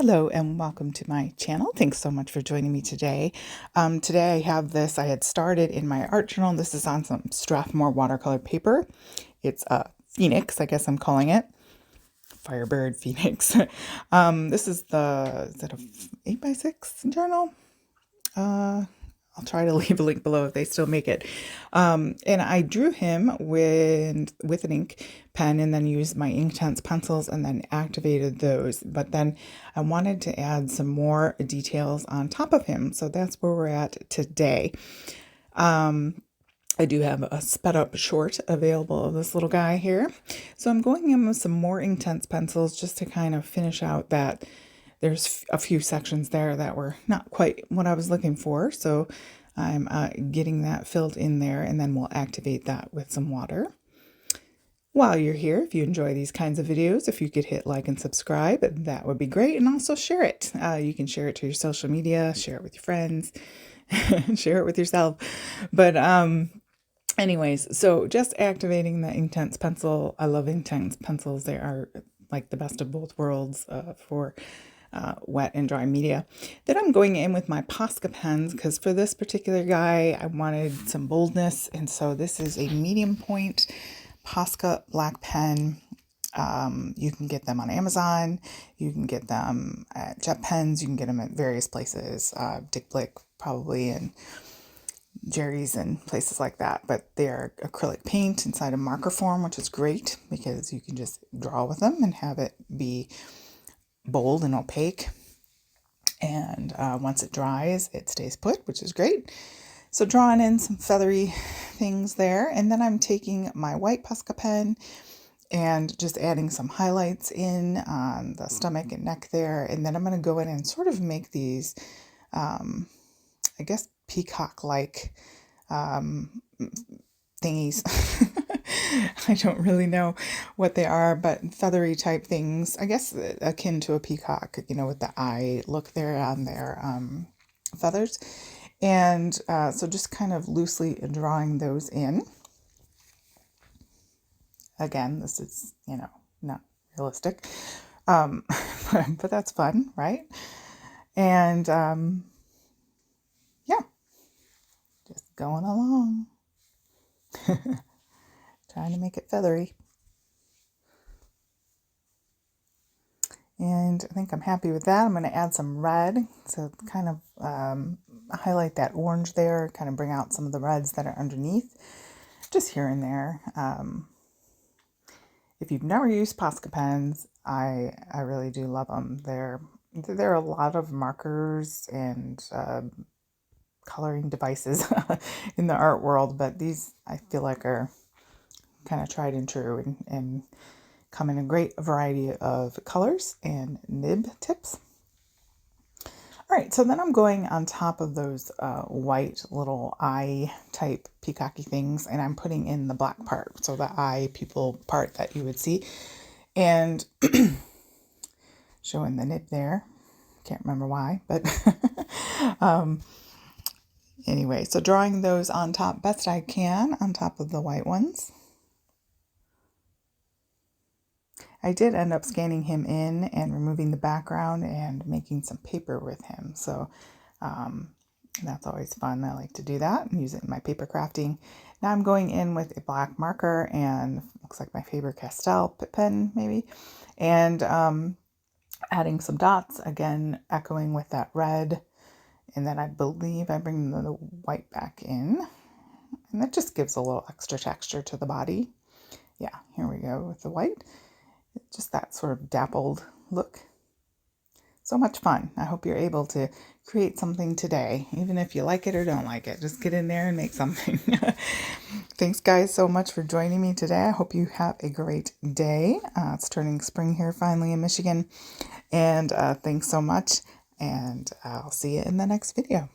Hello and welcome to my channel. Thanks so much for joining me today. Today I have this I had started in my art journal. This is on some Strathmore watercolor paper. It's a Phoenix, I guess I'm calling it. Firebird Phoenix. This is is it a 8x6 journal? I'll try to leave a link below if they still make it. And I drew him with an ink pen and then used my Inktense pencils and then activated those. But then I wanted to add some more details on top of him. So that's where we're at today. I do have a sped up short available of this little guy here. So I'm going in with some more Inktense pencils just to kind of finish out that. There's a few sections there that were not quite what I was looking for, so I'm getting that filled in there, and then we'll activate that with some water. While you're here, if you enjoy these kinds of videos, if you could hit like and subscribe, that would be great, and also share it. You can share it to your social media, share it with your friends, share it with yourself. But anyways, so just activating the Inktense pencil. I love Inktense pencils. They are like the best of both worlds for wet and dry media. Then I'm going in with my Posca pens because for this particular guy, I wanted some boldness. And so this is a medium point Posca black pen. You can get them on Amazon. You can get them at Jet Pens. You can get them at various places, Dick Blick probably, and Jerry's and places like that. But they're acrylic paint inside a marker form, which is great because you can just draw with them and have it be bold and opaque, and once it dries it stays put, which is great. So drawing in some feathery things there, and then I'm taking my white Posca pen and just adding some highlights in on the stomach and neck there, and then I'm going to go in and sort of make these I guess peacock like thingies. I don't really know what they are, but feathery type things, I guess akin to a peacock, with the eye look there on their feathers. And so just kind of loosely drawing those in. Again, this is, not realistic, but that's fun, right? And yeah, just going along. Trying to make it feathery. And I think I'm happy with that. I'm going to add some red, so kind of highlight that orange there, kind of bring out some of the reds that are underneath, just here and there. If you've never used Posca pens, I really do love them. There are a lot of markers and coloring devices in the art world, but these I feel like are kind of tried and true and come in a great variety of colors and nib tips. All right, so then I'm going on top of those white little eye type peacocky things, and I'm putting in the black part, so the eye pupil part that you would see, and showing the nib there. Can't remember why, but anyway, so drawing those on top best I can on top of the white ones. I did end up scanning him in and removing the background and making some paper with him. So that's always fun. I like to do that and use it in my paper crafting. Now I'm going in with a black marker and looks like my Faber-Castell pen maybe. And adding some dots, again, echoing with that red. And then I believe I bring the white back in. And that just gives a little extra texture to the body. Yeah, here we go with the white. Just that sort of dappled look. So much fun. I hope you're able to create something today, even if you like it or don't like it. Just get in there and make something. Thanks guys so much for joining me today. I hope you have a great day. It's turning spring here finally in Michigan. And thanks so much. And I'll see you in the next video.